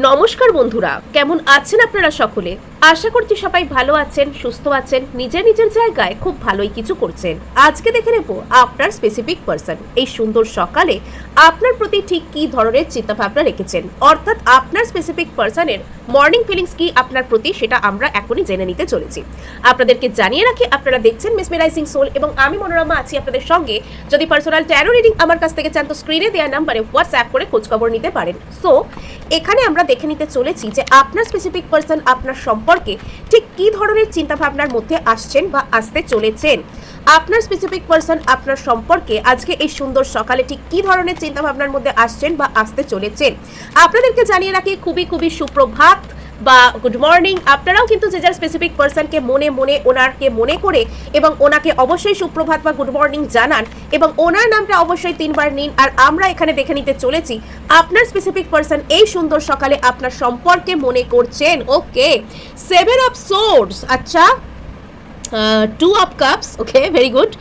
নমস্কার বন্ধুরা, কেমন আছেন আপনারা সকলে? আশা করছি সবাই ভালো আছেন, সুস্থ আছেন, নিজের নিজের জায়গায় খুব ভালোই কিছু করছেন। আজকে দেখে নেব আপনার স্পেসিফিক পার্সন এই সুন্দর সকালে আপনার প্রতি ঠিক কী ধরনের চিন্তাভাবনা রেখেছেন, অর্থাৎ আপনার স্পেসিফিক পার্সনের মর্নিং ফিলিংস কি আপনার প্রতি, সেটা আমরা এখনই জেনে নিতে চলেছি। আপনাদেরকে জানিয়ে রাখি, আপনারা দেখছেন মেসমেরাইজিং সোল এবং আমি মনোরমা আছি আপনাদের সঙ্গে। যদি পার্সোনাল ট্যারো রিডিং আমার কাছ থেকে চান তো স্ক্রিনে দেওয়া নাম্বারে হোয়াটসঅ্যাপ করে খোঁজখবর নিতে পারেন। সো এখানে আমরা দেখে নিতে চলেছি যে আপনার স্পেসিফিক পার্সন আপনার সম্পর্কে ঠিক কী ধরনের চিন্তাভাবনার মধ্যে আসছেন বা আসতে চলেছেন। আপনার স্পেসিফিক পার্সন আপনার সম্পর্কে আজকে এই সুন্দর সকালে ঠিক কী ধরনের চিন্তাভাবনার মধ্যে আসছেন বা আসতে চলেছেন আপনাদেরকে জানিয়ে রাখি খুবই খুবই সুপ্রভাত বা গুড মর্নিং। আপনারাও কিন্তু যে যার স্পেসিফিক পার্সনকে মনে মনে ওনারকে মনে করে এবং ওনাকে অবশ্যই সুপ্রভাত বা গুড মর্নিং জানান এবং ওনার নামটা অবশ্যই 3 বার নিন। আর আমরা এখানে দেখে নিতে চলেছি আপনার স্পেসিফিক পার্সন এই সুন্দর সকালে আপনার সম্পর্কে মনে করছেন। ওকে, 7 অফ সোর্ডস, আচ্ছা 2 of cups, okay very good.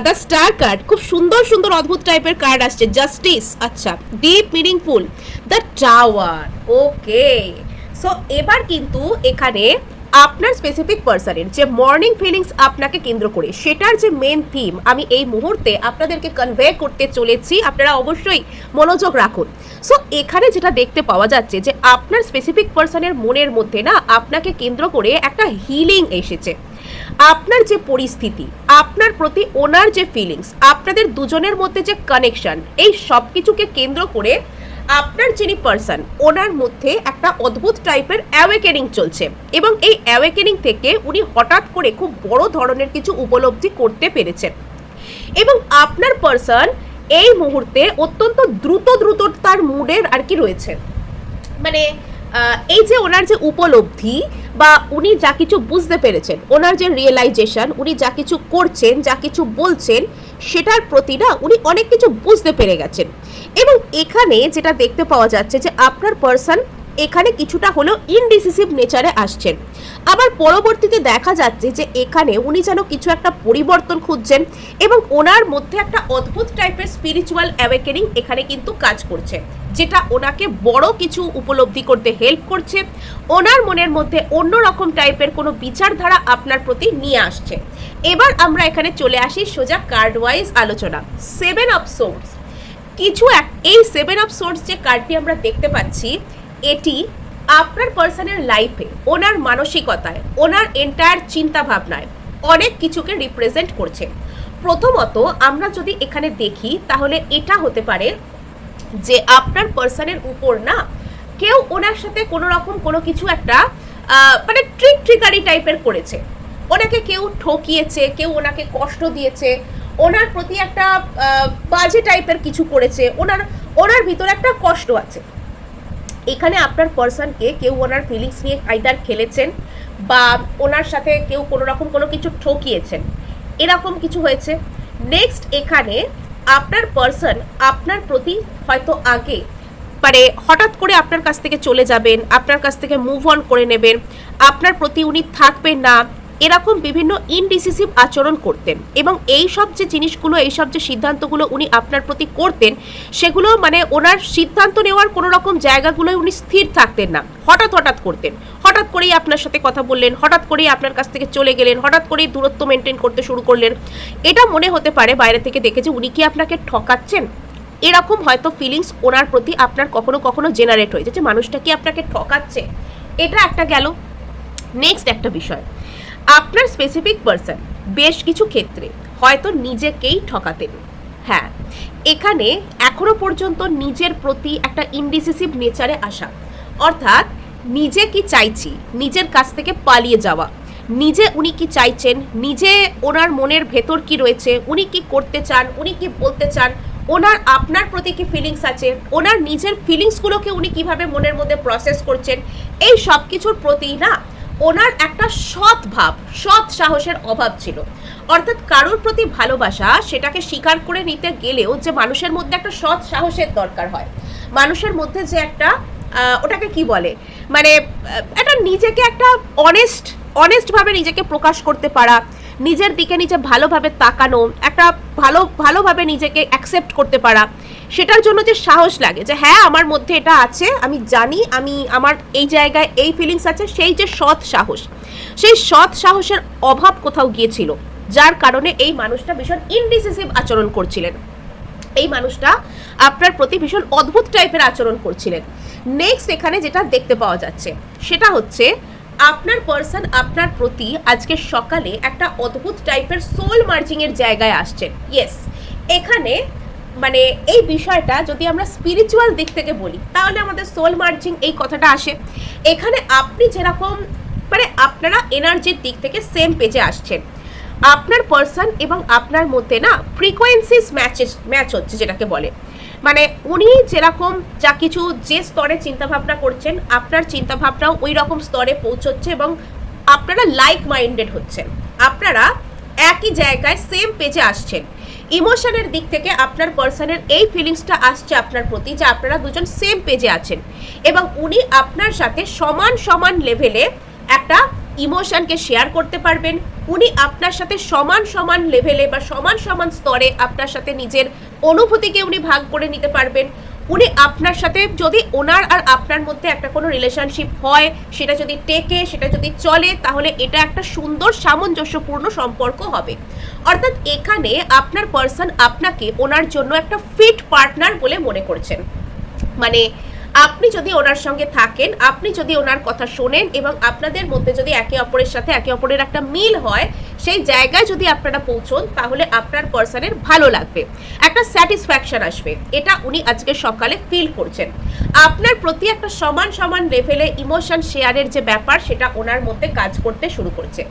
The star card, খুব সুন্দর সুন্দর অদ্ভুত টাইপের কার্ড আসছে। জাস্টিস, আচ্ছা deep meaningful. The tower, okay. So এবার কিন্তু এখানে আপনার স্পেসিফিক পার্সনের যে মর্নিং ফিলিংস আপনাকে কেন্দ্র করে সেটার যে মেন থিম আমি এই মুহূর্তে আপনাদেরকে কনভে করতে চলেছি, আপনারা অবশ্যই মনোযোগ রাখুন। সো এখানে যেটা দেখতে পাওয়া যাচ্ছে যে আপনার স্পেসিফিক পার্সনের মনের মধ্যে না আপনাকে কেন্দ্র করে একটা হিলিং এসেছে। আপনার যে পরিস্থিতি, আপনার প্রতি ওনার যে ফিলিংস, আপনাদের দুজনের মধ্যে যে কানেকশন, এই সব কিছুকে কেন্দ্র করে আপনার যিনি পার্সন ওনার মধ্যে একটা অদ্ভুত টাইপের অ্যাওয়েকেনিং চলছে এবং এই অ্যাওয়েকেনিং থেকে উনি হঠাৎ করে খুব বড় ধরনের কিছু উপলব্ধি করতে পেরেছেন এবং আপনার পার্সন এই মুহূর্তে অত্যন্ত দ্রুত তার মুডের আর কি রয়েছে। মানে এই যে ওনার যে উপলব্ধি বা উনি যা কিছু বুঝতে পেরেছেন, ওনার যে রিয়েলাইজেশন, উনি যা কিছু করছেন, যা কিছু বলছেন, সেটার প্রতি না উনি অনেক কিছু বুঝতে পেরে গেছেন। এবং এখানে যেটা দেখতে পাওয়া যাচ্ছে যে আপনার পার্সন এখানে কিছুটা হলেও ইনডিসিসিভ নেচারে আসছেন, আবার পরবর্তীতে দেখা যাচ্ছে যে এখানে উনি যেন কিছু একটা পরিবর্তন খুঁজছেন এবং ওনার মধ্যে একটা অদ্ভুত টাইপের স্পিরিচুয়াল অ্যাওয়েকেনিং এখানে কিন্তু কাজ করছে, যেটা ওনাকে বড় কিছু উপলব্ধি করতে হেল্প করছে। ওনার মনের মধ্যে অন্যরকম টাইপের কোনো বিচারধারা আপনার প্রতি নিয়ে আসছে। এবার আমরা এখানে চলে আসি সোজা কার্ড ওয়াইজ আলোচনা। 7 অফ সোর্ডস, এই 7 অফ সোর্ডস যে কার্ডটি আমরা দেখতে পাচ্ছি, এটি আপনার পার্সনের লাইফে, ওনার মানসিকতায়, ওনার এন্টায়ার চিন্তা ভাবনায় অনেক কিছুকে রিপ্রেজেন্ট করছে। প্রথমত আমরা যদি এখানে দেখি তাহলে এটা হতে পারে যে আপনার পার্সনের উপর না কেউ ওনার সাথে কোনো রকম কোনো কিছু একটা মানে ট্রিকারি টাইপের করেছে, ওনাকে কেউ ঠকিয়েছে, কেউ ওনাকে কষ্ট দিয়েছে, ওনার প্রতি একটা বাজে টাইপের কিছু করেছে, ওনার ভিতরে একটা কষ্ট আছে। এখানে আপনার পার্সনকে কেউ ওনার ফিলিংস নিয়ে আইদার খেলেছেন বা ওনার সাথে কেউ কোনো রকম কোনো কিছু ঠকিয়েছেন, এরকম কিছু হয়েছে। নেক্সট এখানে আপনার পার্সন আপনার প্রতি হয়তো আগে মানে হঠাৎ করে আপনার কাছ থেকে চলে যাবেন, আপনার কাছ থেকে মুভ অন করে নেবেন, আপনার প্রতি উনি থাকবেন না, এরকম বিভিন্ন ইনডিসিসিভ আচরণ করতেন এবং এই সব যে জিনিসগুলো, এই সব যে সিদ্ধান্তগুলো উনি আপনার প্রতি করতেন, সেগুলো মানে ওনার সিদ্ধান্ত নেওয়ার কোনো রকম জায়গাগুলোয় উনি স্থির থাকতেন না, হঠাৎ করতেন। হঠাৎ করেই আপনার সাথে কথা বললেন, হঠাৎ করেই আপনার কাছ থেকে চলে গেলেন, হঠাৎ করেই দূরত্ব মেনটেন করতে শুরু করলেন। এটা মনে হতে পারে বাইরে থেকে দেখে যে উনি কি আপনাকে ঠকাচ্ছেন, এরকম হয়তো ফিলিংস ওনার প্রতি আপনার কখনো কখনো জেনারেট হয়েছে যে মানুষটা কি আপনাকে ঠকাচ্ছে। এটা একটা গেল। নেক্সট একটা বিষয়, আপনার স্পেসিফিক পার্সন বেশ কিছু ক্ষেত্রে হয়তো নিজেকেই ঠকাতেন। হ্যাঁ, এখানে এখনো পর্যন্ত নিজের প্রতি একটা ইনডিসিসিভ নেচারে আসা, অর্থাৎ নিজে কি চাইছি, নিজের কাছ থেকে পালিয়ে যাওয়া, নিজে উনি কি চাইছেন, নিজে ওনার মনের ভেতর কি রয়েছে, উনি কি করতে চান, উনি কি বলতে চান, ওনার আপনার প্রতি কি ফিলিংস আছে, ওনার নিজের ফিলিংসগুলোকে উনি কিভাবে মনের মধ্যে প্রসেস করছেন, এই সব কিছুর প্রতি না ওনার একটা সৎ সাহসের অভাব ছিল। অর্থাৎ কারোর প্রতি ভালোবাসা সেটাকে স্বীকার করে নিতে গেলেও যে মানুষের মধ্যে একটা সৎ সাহসের দরকার হয়, মানুষের মধ্যে যে একটা ওটাকে কি বলে মানে একটা নিজেকে একটা অনেস্টভাবে নিজেকে প্রকাশ করতে পারা, নিজের দিকে নিজে ভালোভাবে তাকানো, একটা ভালোভাবে নিজেকে অ্যাকসেপ্ট করতে পারা, সেটার জন্য যে সাহস লাগে যে হ্যাঁ আমার মধ্যে এটা আছে, আমি জানি, আমার এই জায়গায় এই ফিলিংস আছে, সেই যে সৎ সাহস, সেই সৎ সাহসের অভাব কোথাও গিয়েছিল, যার কারণে এই মানুষটা ভীষণ ইনডিসিসিভ আচরণ করছিলেন, এই মানুষটা আপনার প্রতি ভীষণ অদ্ভুত টাইপের আচরণ করছিলেন। নেক্সট এখানে যেটা দেখতে পাওয়া যাচ্ছে সেটা হচ্ছে আপনার পার্সন আপনার প্রতি আজকে সকালে একটা অদ্ভুত টাইপের সোল মার্জিংয়ের জায়গায় আসছেন। ইয়েস, এখানে মানে এই বিষয়টা যদি আমরা স্পিরিচুয়াল দিক থেকে বলি তাহলে আমাদের সোল মার্জিং এই কথাটা আসে। এখানে আপনি যেরকম মানে আপনারা এনার্জির দিক থেকে সেম পেজে আসছেন, আপনার পার্সন এবং আপনার মধ্যে না ফ্রিকোয়েন্সিস ম্যাচ হচ্ছে, যেটাকে বলে মানে উনি যেরকম যা কিছু যে স্তরে চিন্তাভাবনা করছেন আপনার চিন্তাভাবনাও ওই রকম স্তরে পৌঁছচ্ছে এবং আপনারা লাইক মাইন্ডেড হচ্ছেন, আপনারা একই জায়গায় সেম পেজে আসছেন। ইমোশনের দিক থেকে আপনার পার্সনের এই ফিলিংসটা আসছে আপনার প্রতি যে আপনারা দুজন সেম পেজে আছেন এবং উনি আপনার সাথে সমান সমান লেভেলে একটা ইমোশনকে শেয়ার করতে পারবেন, উনি আপনার সাথে সমান সমান লেভেলে বা সমান সমান স্তরে আপনার সাথে নিজের অনুভূতিকে উনি ভাগ করে নিতে পারবেন, উনি আপনার সাথে যদি ওনার আর আপনার মধ্যে একটা কোনো রিলেশনশিপ হয়, সেটা যদি টেকে, সেটা যদি চলে, তাহলে এটা একটা সুন্দর সামঞ্জস্যপূর্ণ সম্পর্ক হবে। অর্থাৎ এখানে আপনার পার্সন আপনাকে ওনার জন্য একটা ফিট পার্টনার বলে মনে করছেন। মানে আপনি যদি ওনার সঙ্গে থাকেন, আপনি যদি ওনার কথা শোনেন এবং আপনাদের মধ্যে যদি একে অপরের সাথে একে অপরের একটা মিল হয়, সেই জায়গায় যদি আপনারা পৌঁছন তাহলে আপনার পার্সনের ভালো লাগবে, একটা স্যাটিসফ্যাকশন আসবে, এটা উনি আজকে সকালে ফিল করছেন। আপনার প্রতি একটা সমান সমান লেভেলে ইমোশন শেয়ারের যে ব্যাপার সেটা ওনার মধ্যে কাজ করতে শুরু করছে।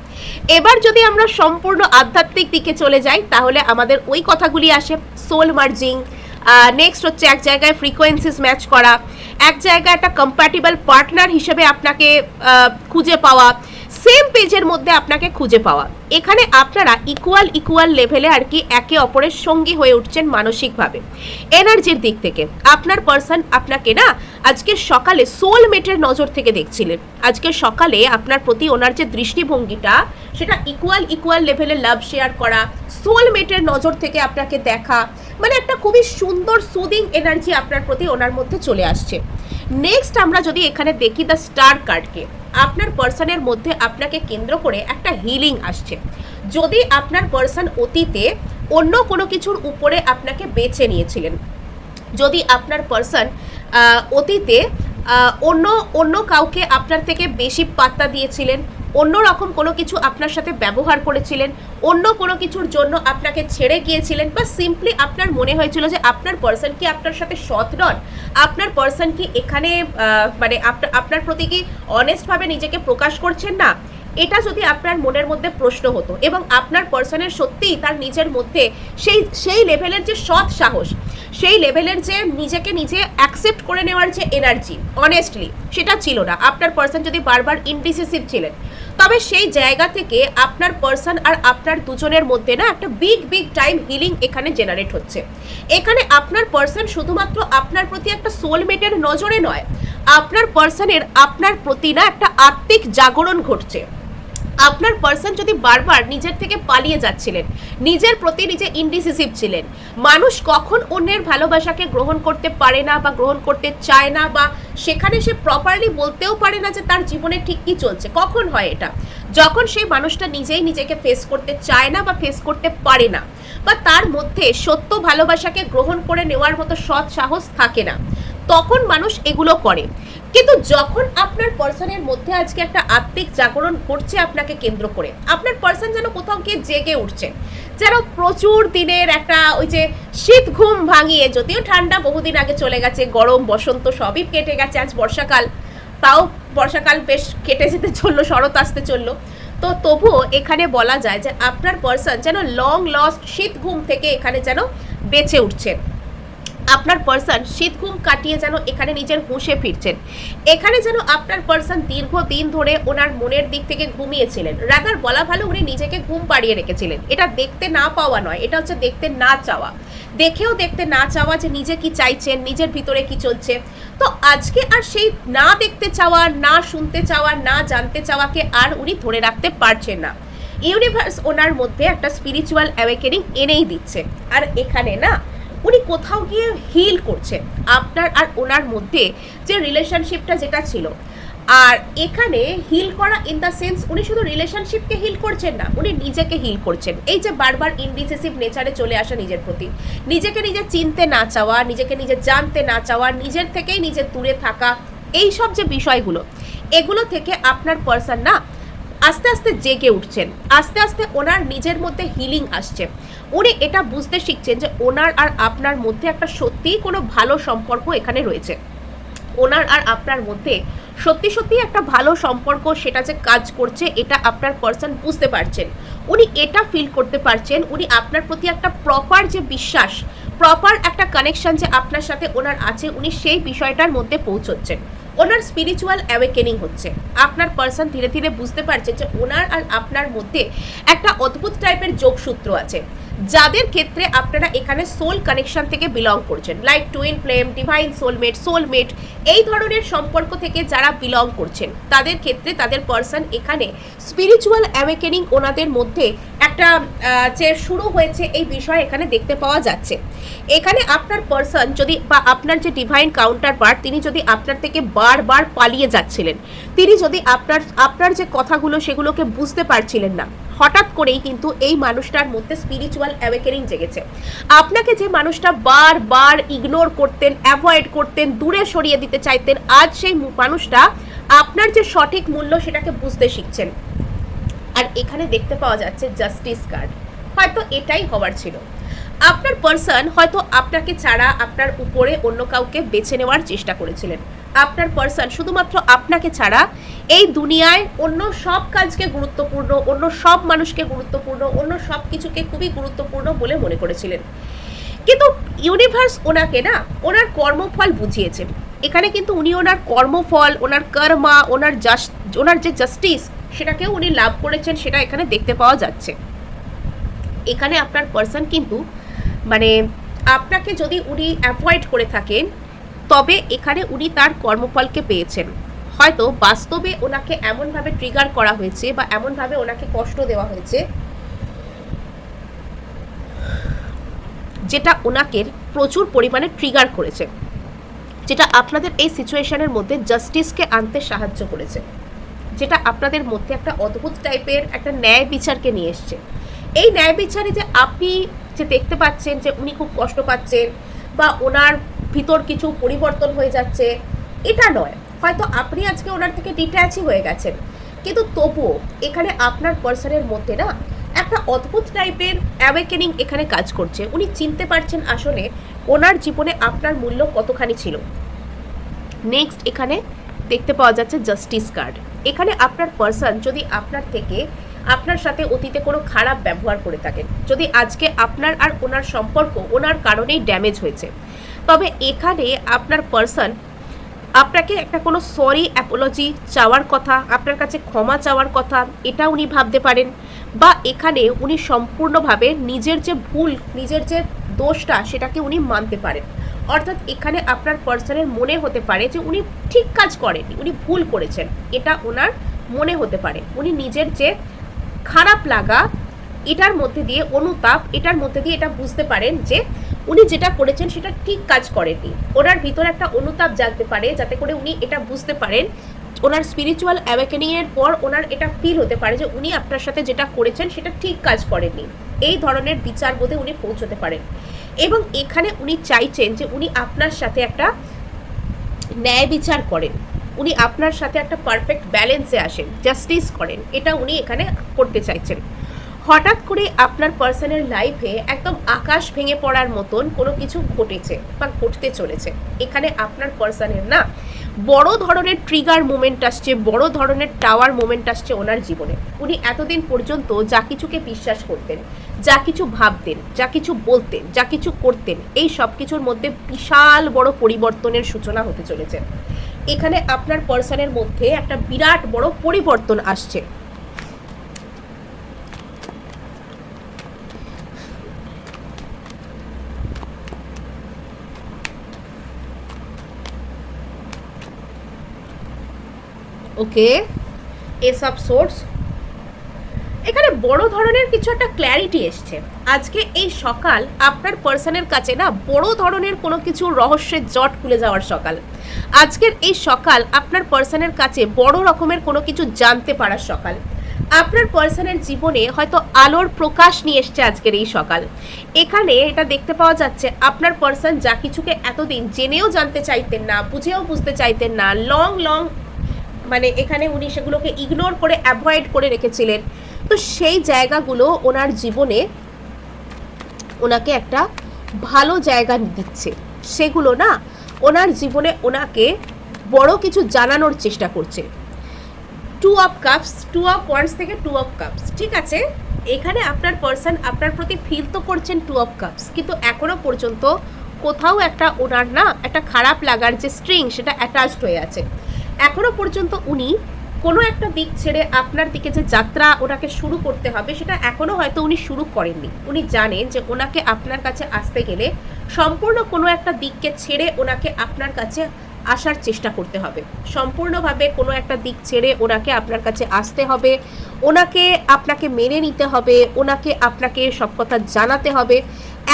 এবার যদি আমরা সম্পূর্ণ আধ্যাত্মিক দিকে চলে যাই তাহলে আমাদের ওই কথাগুলি আসে, সোল মার্জিং, নেক্সট হচ্ছে এক জায়গায় ফ্রিকোয়েন্সিস ম্যাচ করা, এক জায়গায় একটা কম্প্যাটিবল পার্টনার হিসেবে আপনাকে খুঁজে পাওয়া, সেম পেজের মধ্যে আপনাকে খুঁজে পাওয়া। এখানে আপনারা ইকুয়াল লেভেলে আর কি একে অপরের সঙ্গী হয়ে উঠছেন মানসিকভাবে। এনার্জির দিক থেকে আপনার পার্সন আপনাকে না আজকে সকালে সোলমেটের নজর থেকে দেখছিলেন, আজকে সকালে আপনার প্রতি ওনার যে দৃষ্টিভঙ্গিটা সেটা ইকুয়াল লেভেলে লাভ শেয়ার করা, সোলমেটের নজর থেকে আপনাকে দেখা, মানে একটা খুবই সুন্দর সুদিং এনার্জি আপনার প্রতি ওনার মধ্যে চলে আসছে। নেক্সট আমরা যদি এখানে দেখি দ্য স্টার কার্ডকে, আপনার পার্সনের মধ্যে আপনাকে কেন্দ্র করে একটা হিলিং আসছে। যদি আপনার পার্সন অতীতে অন্য কোনো কিছুর উপরে আপনাকে বেছে নিয়েছিলেন, যদি আপনার পার্সন অতীতে অন্য কাউকে আপনার থেকে বেশি পাত্তা দিয়েছিলেন, অন্য রকম কোনো কিছু আপনার সাথে ব্যবহার করেছিলেন, অন্য কোনো কিছুর জন্য আপনাকে ছেড়ে গিয়েছিলেন, বা সিম্পলি আপনার মনে হয়েছিল যে আপনার পার্সন কি আপনার সাথে সৎ নন, আপনার পার্সন কি এখানে মানে আপনার প্রতি কি অনেস্টভাবে নিজেকে প্রকাশ করছেন না, এটা যদি আপনার মনের মধ্যে প্রশ্ন হতো এবং আপনার পার্সনের সত্যিই তার নিজের মধ্যে সেই লেভেলের যে সৎ সাহস, সেই লেভেলের যে নিজেকে নিজে অ্যাকসেপ্ট করে নেওয়ার যে এনার্জি অনেস্টলি সেটা ছিল না, আপনার পার্সন যদি বারবার ইনডিসিসিভ ছিলেন, তবে সেই জায়গা থেকে আপনার পার্সন আর আপনার দুজনের মধ্যে না একটা বিগ টাইম হিলিং এখানে জেনারেট হচ্ছে। এখানে আপনার পার্সন শুধুমাত্র আপনার প্রতি একটা সোলমেটের নজরে নয়, আপনার পার্সনের আপনার প্রতি না একটা আত্মিক জাগরণ ঘটছে। আপনার পার্সন যদি বারবার নিজের থেকে পালিয়ে যাচ্ছিলেন, নিজের প্রতি নিজে ইনডিসিসিভ ছিলেন, মানুষ কখন অন্যের ভালোবাসাকে গ্রহণ করতে পারে না বা গ্রহণ করতে চায় না, বা সেখানে সে প্রপারলি বলতেও পারে না যে তার জীবনে ঠিক কি চলছে, কখন হয় এটা, যখন সেই মানুষটা নিজেই নিজেকে ফেস করতে চায় না বা ফেস করতে পারে না, বা তার মধ্যে সত্য ভালোবাসাকে গ্রহণ করে নেওয়ার মতো সৎ সাহস থাকে না, তখন মানুষ এগুলো করে। কিন্তু যখন আপনার পার্সনের মধ্যে আজকে একটা আত্মিক জাগরণ ঘটছে আপনাকে কেন্দ্র করে, আপনার পার্সন যেন কোথাও গিয়ে জেগে উঠছে, যেন প্রচুর দিনের একটা ওই যে শীত ঘুম ভাঙিয়ে, যদিও ঠান্ডা বহুদিন আগে চলে গেছে, গরম বসন্ত সবই কেটে গেছে, আজ বর্ষাকাল, তাও বর্ষাকাল বেশ কেটে যেতে চললো, শরৎ আসতে চললো, তো তবুও এখানে বলা যায় যে আপনার পার্সন যেন লং লস্ট শীত ঘুম থেকে এখানে যেন বেঁচে উঠছেন। আপনার পার্সন শীত ঘুম কাটিয়ে যেন এখানে নিজের হুঁশে ফিরছেন। এখানে যেন আপনার পার্সন দীর্ঘদিন ধরে ওনার মনের দিক থেকে ঘুমিয়েছিলেন, রাদার বলা ভালো উনি নিজেকে ঘুম পাড়িয়ে রেখেছিলেন। এটা দেখতে না পাওয়া নয়, এটা হচ্ছে দেখতে না চাওয়া, দেখেও দেখতে না চাওয়া যে নিজে কি চাইছেন, নিজের ভিতরে কি চলছে। তো আজকে আর সেই না দেখতে চাওয়া, না শুনতে চাওয়া, না জানতে চাওয়াকে আর উনি ধরে রাখতে পারছেন না। ইউনিভার্স ওনার মধ্যে একটা স্পিরিচুয়াল অ্যাওয়েকেনিং এনেই দিচ্ছে। আর এখানে না উনি কোথাও গিয়ে হিল করছেন আপনার আর ওনার মধ্যে যে রিলেশনশিপটা যেটা ছিল। আর এখানে হিল করা ইন দ্য সেন্স উনি শুধু রিলেশনশিপকে হিল করছেন না, উনি নিজেকে হিল করছেন। এই যে বারবার ইনডিসিসিভ নেচারে চলে আসা নিজের প্রতি, নিজেকে নিজে চিনতে না চাওয়া, নিজেকে নিজে জানতে না চাওয়া, নিজের থেকেই নিজের দূরে থাকা, এই সব যে বিষয়গুলো, এগুলো থেকে আপনার পার্সন না আস্তে আস্তে জেগে উঠছেন। আস্তে আস্তে ওনার নিজের মধ্যে হিলিং আসছে। উনি এটা বুঝতে শিখছেন যে ওনার আর আপনার মধ্যে একটা সত্যিই কোনো ভালো সম্পর্ক এখানে রয়েছে। ওনার আর আপনার মধ্যে সত্যি সত্যি একটা ভালো সম্পর্ক, সেটা যে কাজ করছে এটা আপনার পার্সন বুঝতে পারছেন। উনি এটা ফিল করতে পারছেন, উনি আপনার প্রতি একটা প্রপার যে বিশ্বাস, প্রপার একটা কানেকশন যে আপনার সাথে ওনার আছে, উনি সেই বিষয়টার মধ্যে পৌঁছচ্ছেন। ওনার স্পিরিচুয়াল অ্যাওয়েকেনিং হচ্ছে। আপনার পার্সন ধীরে ধীরে বুঝতে পারছে যে ওনার আর আপনার মধ্যে একটা অদ্ভুত টাইপের যোগসূত্র আছে, যাদের ক্ষেত্রে আপনারা এখানে সোল কানেকশন থেকে বিলং করছেন, like twin flame, divine soulmate, এই ধরনের সম্পর্ক থেকে যারা বিলং করছেন তাদের ক্ষেত্রে তাদের পার্সন এখানে স্পিরিচুয়াল অ্যাওয়েকেনিং ওনাদের মধ্যে একটা যে শুরু হয়েছে এই বিষয় এখানে দেখতে পাওয়া যাচ্ছে। এখানে আপনার পার্সন যদি বা আপনার যে ডিভাইন কাউন্টার পার্ট, তিনি যদি আপনার থেকে বারবার পালিয়ে যাচ্ছিলেন, তিনি যদি আপনার যে কথাগুলো সেগুলোকে বুঝতে পারছিলেন না, হঠাৎ করেই কিন্তু এই মানুষটার মধ্যে স্পিরিচুয়াল অ্যাওয়েকেনিং জেগেছে। আপনাকে যে মানুষটা বারবার ইগনোর করতেন, অ্যাভয়েড করতেন, দূরে সরিয়ে দিতে চাইতেন, আজ সেই মানুষটা আপনার যে সঠিক মূল্য সেটাকে বুঝতে শিখছেন। আর এখানে দেখতে পাওয়া যাচ্ছে জাস্টিস কার্ড। হয়তো এটাই হওয়ার ছিল। আপনার পার্সন হয়তো আপনাকে ছাড়া আপনার উপরে অন্য কাউকে বেছে নেওয়ার চেষ্টা করেছিলেন। আপনার পার্সন শুধুমাত্র আপনাকে ছাড়া এই দুনিয়ায় অন্য সব কাজকে গুরুত্বপূর্ণ, অন্য সব মানুষকে গুরুত্বপূর্ণ, অন্য সব কিছুকে খুবই গুরুত্বপূর্ণ বলে মনে করেছিলেন। কিন্তু ইউনিভার্স ওনাকে না ওনার কর্মফল বুঝিয়েছে। এখানে কিন্তু উনি ওনার কর্মফল, ওনার কর্মা, ওনার যে জাস্টিস সেটাকেও উনি লাভ করেছেন, সেটা এখানে দেখতে পাওয়া যাচ্ছে। এখানে আপনার পার্সন কিন্তু মানে আপনাকে যদি উনি অ্যাভয়েড করে থাকেন, তবে এখানে উনি তার কর্মফলকে পেয়েছেন। হয়তো বাস্তবে ওনাকে এমনভাবে ট্রিগার করা হয়েছে বা এমনভাবে ওনাকে কষ্ট দেওয়া হয়েছে যেটা ওনাকে প্রচুর পরিমাণে ট্রিগার করেছে, যেটা আপনাদের এই সিচুয়েশনের মধ্যে জাস্টিসকে আনতে সাহায্য করেছে, যেটা আপনাদের মধ্যে একটা অদ্ভুত টাইপের একটা ন্যায় বিচারকে নিয়ে এসছে। এই ন্যায় বিচারে যে আপনি যে দেখতে পাচ্ছেন যে উনি খুব কষ্ট পাচ্ছেন বা ওনার ভিতর কিছু পরিবর্তন হয়ে যাচ্ছে, এটা নয়। হয়তো আপনি আজকে ওনার থেকে ডিট্যাচই হয়ে গেছেন, কিন্তু তবুও এখানে আপনার পার্সনের মধ্যে না একটা অদ্ভুত টাইপের অ্যাওয়েকেনিং এখানে কাজ করছে। উনি চিনতে পারছেন আসলে ওনার জীবনে আপনার মূল্য কতখানি ছিল। নেক্সট এখানে দেখতে পাওয়া যাচ্ছে জাস্টিস কার্ড। এখানে আপনার পার্সন যদি আপনার সাথে অতীতে কোনো খারাপ ব্যবহার করে থাকেন, যদি আজকে আপনার আর ওনার সম্পর্ক ওনার কারণেই ড্যামেজ হয়েছে, তবে এখানে আপনার পার্সন আপনাকে একটা কোনো সরি অ্যাপোলজি চাওয়ার কথা, আপনার কাছে ক্ষমা চাওয়ার কথা, এটা উনি ভাবতে পারেন। বা এখানে উনি সম্পূর্ণভাবে নিজের যে ভুল, নিজের যে দোষটা সেটাকে উনি মানতে পারেন। অর্থাৎ এখানে আপনার পার্সনের মনে হতে পারে যে উনি ঠিক কাজ করেননি, উনি ভুল করেছেন, এটা ওনার মনে হতে পারে। উনি নিজের যে খারাপ লাগা এটার মধ্যে দিয়ে, অনুতাপ এটার মধ্যে দিয়ে এটা বুঝতে পারেন যে উনি যেটা করেছেন সেটা ঠিক কাজ করেননি। ওনার ভিতরে একটা অনুতাপ জাগতে পারে, যাতে করে উনি এটা বুঝতে পারেন, ওনার স্পিরিচুয়াল অ্যাওয়েকেনিংয়ের পর ওনার এটা ফিল হতে পারে যে উনি আপনার সাথে যেটা করেছেন সেটা ঠিক কাজ করেননি। এই ধরনের বিচার বোধে উনি পৌঁছতে পারেন। এবং এখানে উনি চাইছেন যে উনি আপনার সাথে একটা ন্যায় বিচার করেন, উনি আপনার সাথে একটা পারফেক্ট ব্যালেন্সে আসেন, জাস্টিস করেন, এটা উনি এখানে করতে চাইছেন। হঠাৎ করে আপনার পার্সনের লাইফে একদম আকাশ ভেঙে পড়ার মতন কোনো কিছু ঘটেছে বা ঘটতে চলেছে। এখানে আপনার পার্সনের না বড় ধরনের ট্রিগার মোমেন্ট আসছে, বড় ধরনের টাওয়ার মোমেন্ট আসছে ওনার জীবনে। উনি এতদিন পর্যন্ত যা কিছুকে বিশ্বাস করতেন, যা কিছু ভাবতেন, যা কিছু বলতেন, যা কিছু করতেন, এই সব কিছুর মধ্যে বিশাল বড় পরিবর্তনের সূচনা হতে চলেছে। এখানে আপনার পার্সনের মধ্যে একটা বিরাট বড় পরিবর্তন আসছে। ওকে, এস অফ সোর্স, এখানে বড় ধরনের কিছু একটা ক্ল্যারিটি এসছে। আজকে এই সকাল আপনার পার্সনের কাছে না বড় ধরনের কোনো কিছু রহস্যের জট খুলে যাওয়ার সকাল। আজকের এই সকাল আপনার পার্সনের কাছে বড় রকমের কোনো কিছু জানতে পারার সকাল। আপনার পার্সনের জীবনে হয়তো আলোর প্রকাশ নিয়ে এসছে আজকের এই সকাল। এখানে এটা দেখতে পাওয়া যাচ্ছে আপনার পার্সন যা কিছুকে এতদিন জেনেও জানতে চাইতেন না, বুঝেও বুঝতে চাইতেন না, লং মানে এখানে উনি সেগুলোকে ইগনোর করে অ্যাভয়েড করে রেখেছিলেন। তো সেই জায়গাগুলো ওনার জীবনে ওনাকে একটা ভালো জায়গা দিচ্ছে। সেগুলো না ওনার জীবনে ওনাকে বড় কিছু জানানোর চেষ্টা করছে। 2 অফ কাপস, 2 অফ ওয়ান্ডস থেকে 2 অফ কাপস, ঠিক আছে। এখানে আপনার পার্সন আপনার প্রতি ফিল তো করছেন 2 অফ কাপস, কিন্তু এখনো পর্যন্ত কোথাও একটা ওনার না একটা খারাপ লাগার যে স্ট্রিং সেটা অ্যাটাচড হয়ে আছে। এখনো পর্যন্ত উনি কোনো একটা দিক ছেড়ে আপনার দিকে যে যাত্রা ওনাকে শুরু করতে হবে সেটা এখনো হয়তো উনি শুরু করেননি। উনি জানেন যে ওনাকে আপনার কাছে আসতে গেলে সম্পূর্ণ কোনো একটা দিককে ছেড়ে ওনাকে আপনার কাছে আসার চেষ্টা করতে হবে। সম্পূর্ণভাবে কোনো একটা দিক ছেড়ে ওনাকে আপনার কাছে আসতে হবে, ওনাকে আপনাকে মেনে নিতে হবে, ওনাকে আপনাকে সব কথা জানাতে হবে।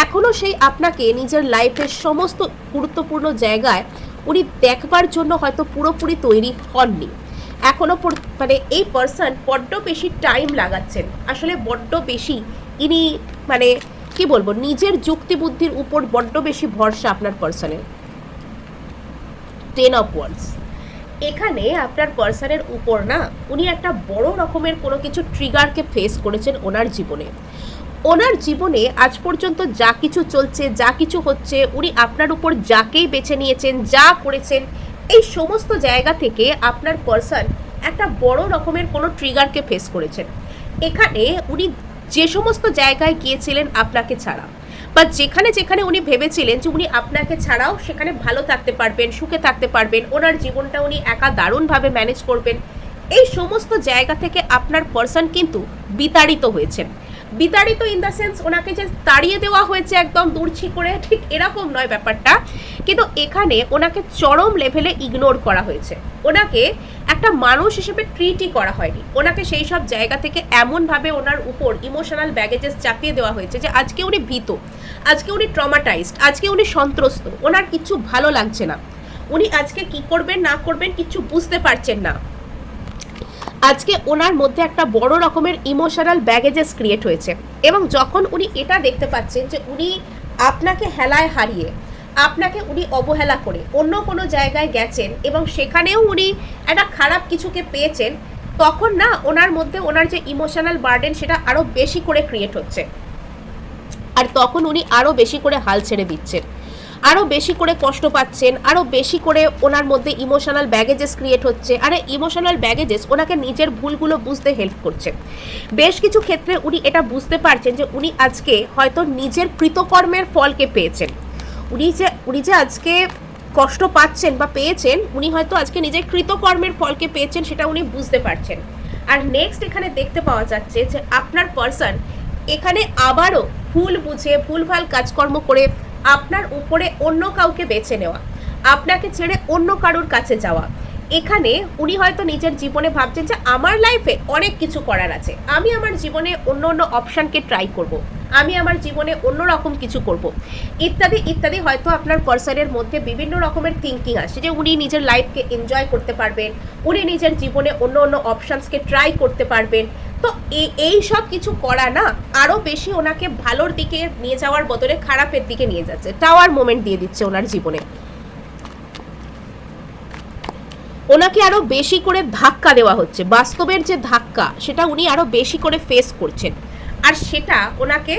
এখনও সেই আপনাকে নিজের লাইফের সমস্ত গুরুত্বপূর্ণ জায়গায় উনি দেখবার জন্য হয়তো পুরোপুরি তৈরি হননি এখনো। মানে এই পার্সন বড্ড বেশি টাইম লাগাচ্ছেন, আসলে বড্ড বেশি ইনি মানে কি বলবো নিজের যুক্তি বুদ্ধির উপর বড্ড বেশি ভরসা আপনার পার্সনের। 10 অফ ওয়ান্ডস, এখানে আপনার পার্সনের উপর না উনি একটা বড় রকমের কোনো কিছু ট্রিগারকে ফেস করেছেন ওনার জীবনে। ওনার জীবনে আজ পর্যন্ত যা কিছু চলছে, যা কিছু হচ্ছে, উনি আপনার উপর যাকেই বেছে নিয়েছেন, যা করেছেন, এই সমস্ত জায়গা থেকে আপনার পার্সন একটা বড় রকমের কোনো ট্রিগারকে ফেস করেছেন। এখানে উনি যে সমস্ত জায়গায় গিয়েছিলেন আপনাকে ছাড়া, বা যেখানে যেখানে উনি ভেবেছিলেন যে উনি আপনাকে ছাড়াও সেখানে ভালো থাকতে পারবেন, সুখে থাকতে পারবেন, ওনার জীবনটা উনি একা দারুণভাবে ম্যানেজ করবেন, এই সমস্ত জায়গা থেকে আপনার পার্সন কিন্তু বিতাড়িত হয়েছেন। বিতাড়িত ইন দ্য সেন্স ওনাকে যে তাড়িয়ে দেওয়া হয়েছে একদম দূরছি করে, ঠিক এরকম নয় ব্যাপারটা, কিন্তু এখানে ওনাকে চরম লেভেলে ইগনোর করা হয়েছে। ওনাকে একটা মানুষ হিসেবে ট্রিটই করা হয়নি। ওনাকে সেই সব জায়গা থেকে এমনভাবে ওনার উপর ইমোশনাল ব্যাগেজেস চাপিয়ে দেওয়া হয়েছে যে আজকে উনি ভীত, আজকে উনি ট্রমাটাইজড, আজকে উনি সন্ত্রস্ত, ওনার কিচ্ছু ভালো লাগছে না, উনি আজকে কি করবেন না করবেন কিচ্ছু বুঝতে পারছেন না। আজকে ওনার মধ্যে একটা বড় রকমের ইমোশনাল ব্যাগেজেস ক্রিয়েট হয়েছে, এবং যখন উনি এটা দেখতে পাচ্ছেন যে উনি আপনাকে হেলায় হারিয়ে, আপনাকে উনি অবহেলা করে অন্য কোনো জায়গায় গেছেন এবং সেখানেও উনি একটা খারাপ কিছুকে পেয়েছেন, তখন না ওনার মধ্যে ওনার যে ইমোশনাল বার্ডেন সেটা আরও বেশি করে ক্রিয়েট হচ্ছে। আর তখন উনি আরও বেশি করে হাল ছেড়ে দিচ্ছেন, আরও বেশি করে কষ্ট পাচ্ছেন, আরও বেশি করে ওনার মধ্যে ইমোশনাল ব্যাগেজেস ক্রিয়েট হচ্ছে। আর ইমোশনাল ব্যাগেজেস ওনাকে নিজের ভুলগুলো বুঝতে হেল্প করছে। বেশ কিছু ক্ষেত্রে উনি এটা বুঝতে পারছেন যে উনি আজকে হয়তো নিজের কৃতকর্মের ফলকে পেয়েছেন। উনি যে আজকে কষ্ট পাচ্ছেন বা পেয়েছেন, উনি হয়তো আজকে নিজের কৃতকর্মের ফলকে পেয়েছেন, সেটা উনি বুঝতে পারছেন। আর নেক্সট এখানে দেখতে পাওয়া যাচ্ছে যে আপনার পার্সন এখানে আবারও ভুল বুঝে ভুলভাল কাজকর্ম করে আপনার উপরে অন্য কাউকে বেছে নেওয়া, আপনাকে ছেড়ে অন্য কারোর কাছে যাওয়া। এখানে উনি হয়তো নিজের জীবনে ভাবছেন যে আমার লাইফে অনেক কিছু করার আছে, আমি আমার জীবনে অন্য অন্য অপশানকে ট্রাই করব, আমি আমার জীবনে অন্য রকম কিছু করব, ইত্যাদি ইত্যাদি। হয়তো আপনার পার্সনের মধ্যে বিভিন্ন রকমের থিঙ্কিং আসে যে উনি নিজের লাইফকে এনজয় করতে পারবেন, উনি নিজের জীবনে অন্য অন্য অপশানসকে ট্রাই করতে পারবেন। তো এই সব কিছু করা না আরও বেশি ওনাকে ভালোর দিকে নিয়ে যাওয়ার বদলে খারাপের দিকে নিয়ে যাচ্ছে, টাওয়ার মোমেন্ট দিয়ে দিচ্ছে ওনার জীবনে। ওনাকে আরও বেশি করে ধাক্কা দেওয়া হচ্ছে, বাস্তবের যে ধাক্কা সেটা উনি আরও বেশি করে ফেস করছেন। আর সেটা ওনাকে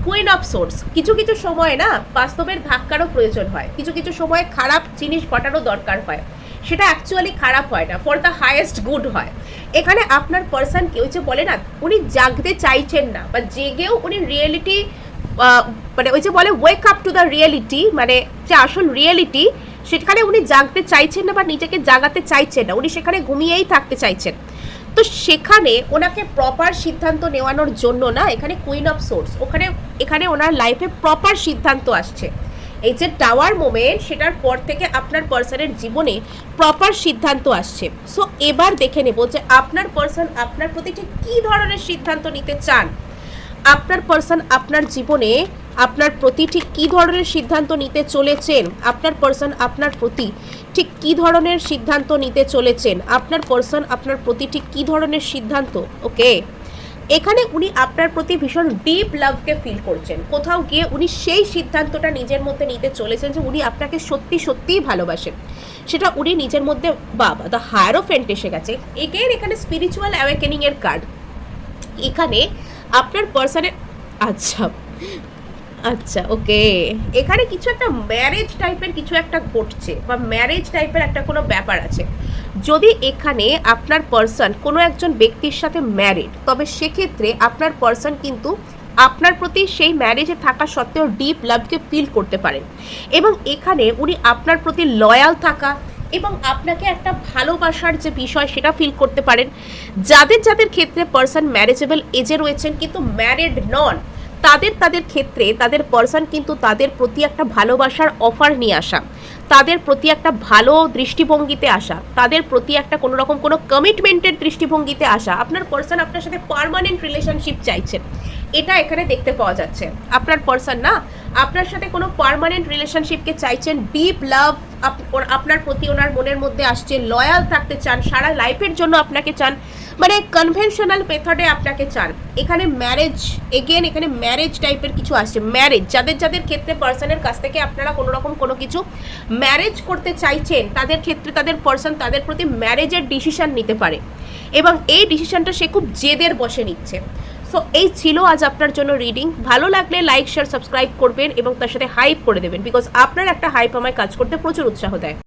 কুইন অফ সোর্স, কিছু কিছু সময় না বাস্তবের ধাক্কারও প্রয়োজন হয়, কিছু কিছু সময় খারাপ জিনিস ঘটারও দরকার হয়, সেটা অ্যাকচুয়ালি খারাপ হয় না, ফর দ্য হাইয়েস্ট গুড হয়। এখানে আপনার পার্সনকে ওই যে বলে না উনি জাগতে চাইছেন না, বা জেগেও উনি রিয়েলিটি মানে ওই যে বলে wake up to the reality, মানে যে আসল রিয়েলিটি সেখানে উনি জাগতে চাইছেন না বা নিজেকে জাগাতে চাইছেন না, উনি সেখানে ঘুমিয়েই থাকতে চাইছেন। তো সেখানে ওনাকে প্রপার সিদ্ধান্ত নেওয়ানোর জন্য না এখানে কুইন অফ সোর্স, এখানে ওনার লাইফে প্রপার সিদ্ধান্ত আসছে। এই যে টাওয়ার মোমেন্ট, সেটার পর থেকে আপনার পার্সনের জীবনে প্রপার সিদ্ধান্ত আসছে। সো এবার দেখে নেব যে আপনার পার্সন আপনার প্রতি ঠিক কী ধরনের সিদ্ধান্ত নিতে চান। আপনার পার্সন আপনার জীবনে আপনার প্রতি ঠিক কী ধরনের সিদ্ধান্ত নিতে চলেছেন। আপনার পার্সন আপনার প্রতি ঠিক কী ধরনের সিদ্ধান্ত নিতে চলেছেন। আপনার পার্সন আপনার প্রতি ঠিক কী ধরনের সিদ্ধান্ত। ওকে, এখানে উনি আপনার প্রতি ভীষণ ডিপ লাভকে ফিল করছেন। কোথাও গিয়ে উনি সেই সিদ্ধান্তটা নিজের মধ্যে নিতে চলেছেন যে উনি আপনাকে সত্যি সত্যিই ভালোবাসেন। সেটা উনি নিজের মধ্যে, বাবা দ্য হায়ারোফ্যান্ট এসে গেছে। এগেইন এখানে স্পিরিচুয়াল অ্যাওয়েকেনিংয়ের কার্ড। এখানে আপনার পার্সনের আচ্ছা আচ্ছা ওকে, এখানে কিছু একটা ম্যারেজ টাইপের কিছু একটা ঘটছে, বা ম্যারেজ টাইপের একটা কোনো ব্যাপার আছে। যদি এখানে আপনার পার্সন কোনো একজন ব্যক্তির সাথে ম্যারিড, তবে সেক্ষেত্রে আপনার পার্সন কিন্তু আপনার প্রতি সেই ম্যারেজে থাকা সত্ত্বেও ডিপ লাভকে ফিল করতে পারেন, এবং এখানে উনি আপনার প্রতি লয়াল থাকা এবং আপনাকে একটা ভালোবাসার যে বিষয় সেটা ফিল করতে পারেন। যাদের যাদের ক্ষেত্রে পার্সন ম্যারেজেবল এজে রয়েছেন কিন্তু ম্যারিড নন, তাদের ক্ষেত্রে তাদের পার্সন কিন্তু তাদের প্রতি একটা ভালোবাসার অফার নিয়ে আসা, তাদের প্রতি একটা ভালো দৃষ্টিভঙ্গিতে আসা, তাদের প্রতি একটা কোনো রকম কোনো কমিটমেন্টের দৃষ্টিভঙ্গিতে আসা। আপনার পার্সন আপনার সাথে পার্মানেন্ট রিলেশনশিপ চাইছেন, এটা এখানে দেখতে পাওয়া যাচ্ছে। আপনার পার্সন না আপনার সাথে কোনো পার্মানেন্ট রিলেশনশিপকে চাইছেন, ডিপ লাভ আপনার প্রতি ওনার মনের মধ্যে আসছে, লয়াল থাকতে চান, সারা লাইফের জন্য আপনাকে চান, মানে কনভেনশনাল মেথডে আপনাকে চান। এখানে ম্যারেজ, এগেন এখানে ম্যারেজ টাইপের কিছু আসছে। ম্যারেজ, যাদের যাদের ক্ষেত্রে পার্সনের কাছ থেকে আপনারা কোনো রকম কোনো কিছু ম্যারেজ করতে চাইছেন, তাদের ক্ষেত্রে তাদের পার্সন তাদের প্রতি ম্যারেজের ডিসিশন নিতে পারে, এবং এই ডিসিশনটা সে খুব জেদের বসে নিচ্ছে। সো এই ছিল আজ আপনার জন্য রিডিং। ভালো লাগলে লাইক শেয়ার সাবস্ক্রাইব করবেন এবং তার সাথে হাইপ করে দেবেন, বিকজ আপনার একটা হাইপ আমায় কাজ করতে প্রচুর উৎসাহ দেয়।